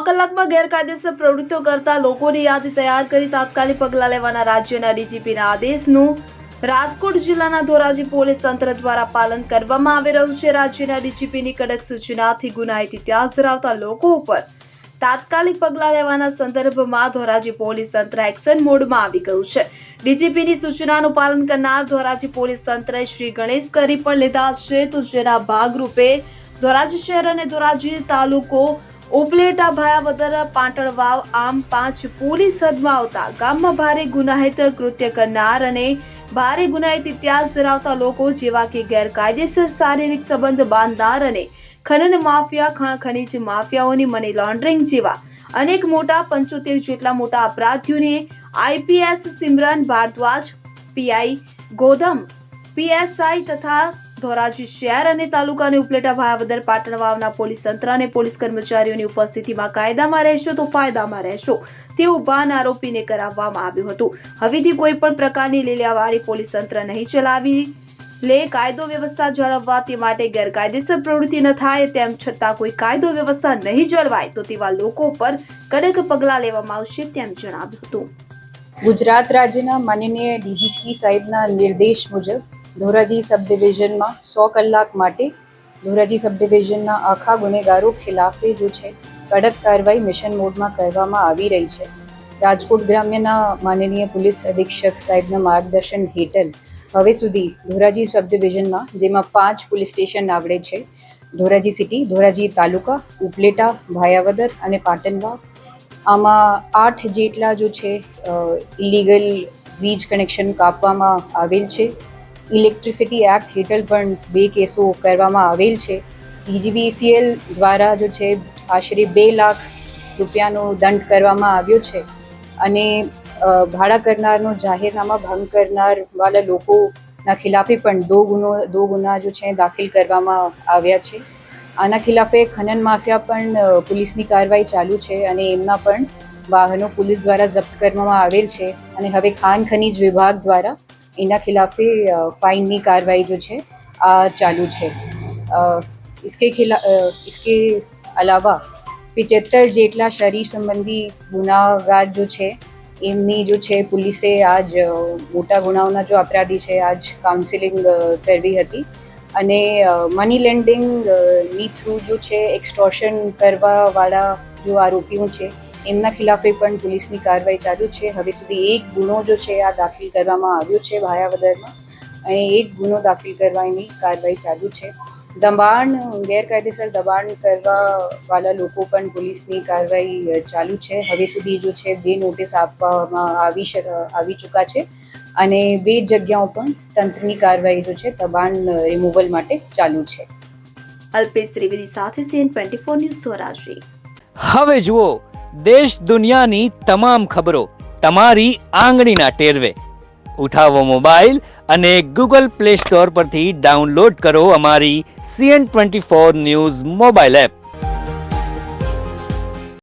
કલાકમાં ગેરકાયદેસર પ્રવૃત્તિઓ કરતા લોકોની યાદી તૈયાર કરી તાત્કાલિક પગલાં લેવાના રાજ્યના ડીજીપીના આદેશનું રાજકોટ જિલ્લાના ધોરાજી પોલીસ તંત્ર દ્વારા પાલન કરવામાં આવી રહ્યું છે। રાજ્યના ડીજીપીની કડક સૂચનાથી ગુનાહિત ઇતિહાસ ધરાવતા લોકો ઉપર તાત્કાલિક પગલાં લેવાના સંદર્ભમાં ધોરાજી પોલીસ તંત્ર એક્શન મોડમાં આવી ગયું છે। ડીજીપીની સૂચનાનું પાલન કરનાર ધોરાજી પોલીસ તંત્રએ શ્રી ગણેશ કરી પણ લીધા છે, તો જેના ભાગરૂપે ધોરાજી શહેર અને ધોરાજી તાલુકો ઉપલેટા, ભાયાવદર, પાટણવાવ આમ 5 પોલીસ હદમાં આવતા ગામમાં ભારે ગુનાહિત કૃત્ય કરનાર અને ભારે ગુનાહિત ઇતિહાસ ધરાવતા લોકો જેવા કે ગેરકાયદેસર શારીરિક સંબંધ બાંધનાર અને ખનન માફિયા, ખનીજ માફિયાઓની મની લોન્ડરિંગ જેવા અનેક મોટા 75 જેટલા મોટા અપરાધીઓને IPS Simran Bhardwaj, PI Godham, PSI તથા ધોરાજી શહેર અને તાલુકાની ઉપલેટા, ભાયાવદર, પાટણવાવના પોલીસ તંત્ર અને પોલીસ કર્મચારીઓની ઉપસ્થિતિમાં કાયદામાં રહેશો તો ફાયદામાં રહેશો તેવું ભાન આરોપીને કરાવવામાં આવ્યું હતું। હવેથી કોઈ પણ પ્રકારની લીલિયાવાળી પોલીસ તંત્ર નહીં ચલાવી લે, કાયદો વ્યવસ્થા જળવવા તે માટે ગેરકાયદેસર પ્રવૃત્તિ ન થાય, તેમ છતાં કોઈ કાયદો વ્યવસ્થા નહીં જળવાય તો તેવા લોકો પર કડક પગલાં લેવામાં આવશે તેમ જણાવ્યું હતું। ગુજરાત રાજ્યના માનનીય ડીજીપી સાહેબના નિર્દેશ મુજબ ધોરાજી સબ ડિવિઝનમાં 100 કલાક માટે ધોરાજી સબ ડિવિઝનના આખા ગુનેગારો ખિલાફે જો છે કડક કાર્યવાહી મિશન મોડમાં કરવામાં આવી રહી છે। રાજકોટ ગ્રામ્યના માનનીય પોલીસ અધિક્ષક સાહેબના માર્ગદર્શન હેઠળ હવે સુધી ધોરાજી સબ ડિવિઝનમાં જેમાં 5 પોલીસ સ્ટેશન આવડે છે, ધોરાજી સિટી, ધોરાજી તાલુકા, ઉપલેટા, ભાયાવદર અને પાટણવાવ, આમાં 8 જેટલા જો છે ઇલીગલ વીજ કનેક્શન કાપવામાં આવેલ છે। ઇલેક્ટ્રિસિટી એક્ટ હેઠળ પણ 2 કેસો કરવામાં આવેલ છે। DGVCL દ્વારા જો છે આશરે 2 લાખ રૂપિયાનો દંડ કરવામાં આવ્યો છે અને ભાડા કરનારનો જાહેરનામા ભંગ કરનાર વાળા લોકોના ખિલાફે પણ 2 ગુના જો છે દાખલ કરવામાં આવ્યા છે। આના ખિલાફે ખનન માફિયા પણ પોલીસની કાર્યવાહી ચાલુ છે અને એમના પણ વાહનો પોલીસ દ્વારા જપ્ત કરવામાં આવેલ છે અને હવે ખાન ખનીજ વિભાગ દ્વારા એના ખિલાફે ફાઇનની કાર્યવાહી जो છે આ ચાલુ છે। इसके अलावा 75 જેટલા શરીર સંબંધી ગુનાગાર જો છે એમની જો છે પોલીસે આજ મોટા ગુનાઓના જો અપરાધી છે આજ કાઉન્સિલિંગ કરવી હતી અને મની લેન્ડિંગ ની થ્રુ જો છે એક્સટોર્શન કરવાવાળા જો આરોપીઓ છે એમના ખિલાફે પણ પોલીસની કાર્યવાહી ચાલુ છે। હવે સુધી 1 ગુનો જો છે આ દાખલ કરવામાં આવ્યો છે ભાયાવદરમાં અને 1 ગુનો દાખલ કરવાની કાર્યવાહી ચાલુ છે। દબાણ, ગેરકાયદેસર દબાણ કરવાવાળા લોકો પણ પોલીસની કાર્યવાહી ચાલુ છે। હવે સુધી જો છે 2 નોટિસ આપવામાં આવી ચૂક્યા છે અને 2 જગ્યાઓ પણ તંત્રની કાર્યવાહી જો છે દબાણ રિમૂવલ માટે ચાલુ છે। અલ્પેશ ત્રિવેદી સાથે CN24 ન્યૂઝ ધોરાજી। હવે જુઓ દેશ દુનિયાની તમામ ખબરો તમારી આંગળીના ટેરવે। ઉઠાવો મોબાઈલ અને Google Play Store પરથી ડાઉનલોડ કરો અમારી CN24 ન્યૂઝ મોબાઈલ એપ।